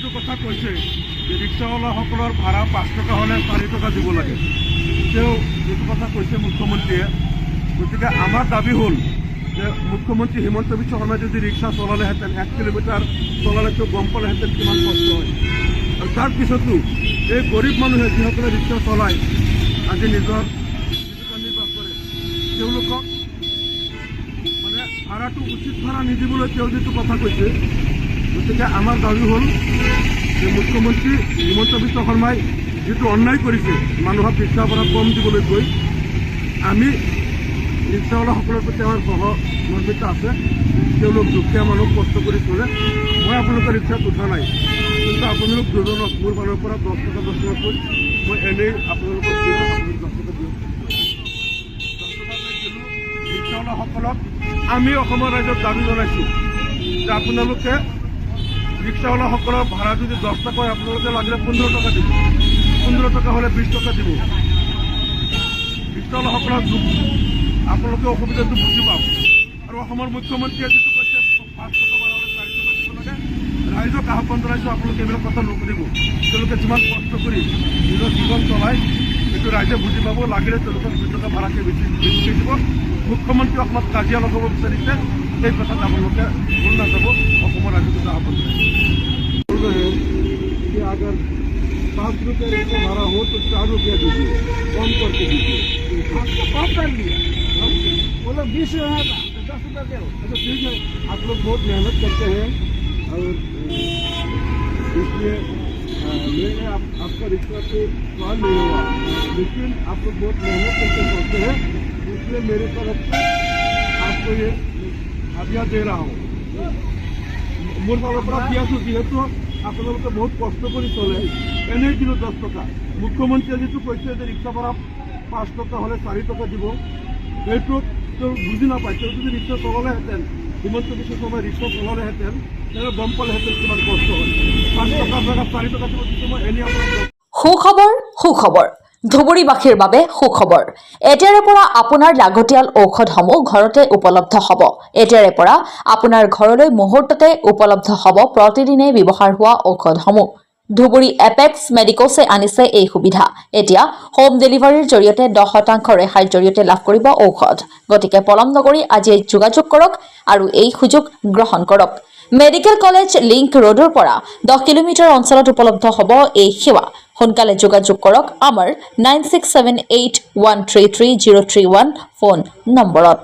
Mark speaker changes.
Speaker 1: যিটো কথা কৈছে যে ৰিক্সাৱালাসকলৰ ভাড়া 5 টকা হ'লে 4 টকা দিব লাগে, তেওঁ যিটো কথা কৈছে মুখ্যমন্ত্ৰীয়ে, গতিকে আমাৰ দাবী হ'ল যে মুখ্যমন্ত্ৰী হিমন্ত বিশ্ব শৰ্মাই যদি ৰিক্সা চলালেহেঁতেন 1 কিলোমিটাৰ চলালেতো গম পালেহেঁতেন কিমান কষ্ট হয়। আৰু তাৰ পিছতো এই গৰীব মানুহে যিসকলে ৰিক্সা চলায় আজি নিজৰ জীৱিকা নিৰ্বাহ কৰে, তেওঁলোকক মানে ভাড়াটো উচিত ভাড়া নিদিবলৈ তেওঁ যিটো কথা কৈছে, গতিকে আমাৰ দাবী হ'ল যে মুখ্যমন্ত্ৰী হিমন্ত বিশ্ব শৰ্মাই যিটো অন্যায় কৰিছে মানুহক ৰিক্সা ভাড়া কম দিবলৈ কৈ, আমি ৰিক্সাৱালাসকলৰ প্ৰতি আমাৰ সহমৰ্মিত আছে। তেওঁলোক দুখীয়া মানুহ কষ্ট কৰি চলে। মই আপোনালোকৰ ৰিক্সাত উঠা নাই, কিন্তু আপোনালোক দুজনক মোৰ ফালৰ পৰা 10 টকা 10 টকা কৈ মই এনেই আপোনালোকক দিওঁ, আপোনালোক 10 টকা দিওঁ। 10 টকাকৈ দিলোঁ ৰিক্সাৱালাসকলক। আমি অসমৰ ৰাইজক দাবী জনাইছোঁ যে আপোনালোকে ৰিক্সাৱালাসকলৰ ভাড়া যদি 10 টকা হয় আপোনালোকে লাগিলে 15 টকা দিব, 15 টকা হ'লে 20 টকা দিব। ৰিক্সাৱালাসকলৰ আপোনালোকে অসুবিধাটো বুজি পাব। আৰু অসমৰ মুখ্যমন্ত্ৰীয়ে যিটো কৈছে 5 টকা ভাড়া হ'লে 4 টকা দিব লাগে, ৰাইজক আহ্বান জনাইছোঁ আপোনালোকে এইবিলাক কথা নুশুনিব। তেওঁলোকে যিমান কষ্ট কৰি নিজৰ জীৱন চলায় সেইটো ৰাইজে বুজি পাব। লাগিলে তেওঁলোকক 2 টকা ভাড়াকৈ বেছিকৈ দিব। মুখ্যমন্ত্ৰী অসমত কাজিয়া লগাব বিচাৰিছে, সেই কথাত আপোনালোকে ভুল নাযাব। অসমৰ ৰাইজক আহ্বান कि अगर 5 रुपये इसका भाड़ा हो तो 4 रुपया दीजिए, कम करके दीजिए। आपको कम कर दिया, बोलो 20 है ना, 10 रुपया दो। अच्छा ठीक है, आप लोग बहुत मेहनत करते हैं और इसलिए मैंने आपका रिक्शा को सवाल नहीं हुआ, लेकिन आप लोग बहुत मेहनत करके चलते हैं, इसलिए मेरे तरफ से आपको ये हदिया दे रहा हूँ। मोर फाলৰ পৰা দিয়াছোঁ, যিহেতু আপোনালোকে বহুত কষ্ট কৰি চলে, এনেই দিলোঁ 10 টকা। মুখ্যমন্ত্ৰীয়ে যিটো কৈছে যে ৰিক্সা ভাড়া 5 টকা হ'লে 4 টকা দিব, সেইটো তেওঁ বুজি নাপায়। তেওঁ যদি ৰিক্সা চলালেহেঁতেন, হিমন্ত বিশ্ব শৰ্মাই ৰিক্সা চলালেহেঁতেন, তেওঁ গম পালেহেঁতেন কিমান কষ্ট হয়। 5 টকাৰ জেগাত 4 টকা দিব দিছোঁ মই এনেই আপোনাক।
Speaker 2: সুখবৰ ধুবুৰীবাসীৰ বাবে সুখবৰ। এতিয়াৰে পৰা আপোনাৰ লাগতিয়াল ঔষধসমূহ ঘৰতে উপলব্ধ হ'ব। এতিয়াৰে পৰা আপোনাৰ ঘৰলৈ মুহূৰ্ততে উপলব্ধ হ'ব প্ৰতিদিনে ব্যৱহাৰ হোৱা ঔষধসমূহ। ধুবুৰী এপেক্স মেডিকোছে আনিছে এই সুবিধা। এতিয়া হোম ডেলিভাৰীৰ জৰিয়তে 10% ৰেহাইৰ জৰিয়তে লাভ কৰিব ঔষধ। গতিকে পলম নকৰি আজিয়ে যোগাযোগ কৰক আৰু এই সুযোগ গ্ৰহণ কৰক। মেডিকেল কলেজ লিংক ৰোডৰ পৰা 10 কিলোমিটাৰ অঞ্চলত উপলব্ধ হ'ব এই সেৱা। সোনকালে যোগাযোগ কৰক আমাৰ 9678133031 ফোন নম্বৰত।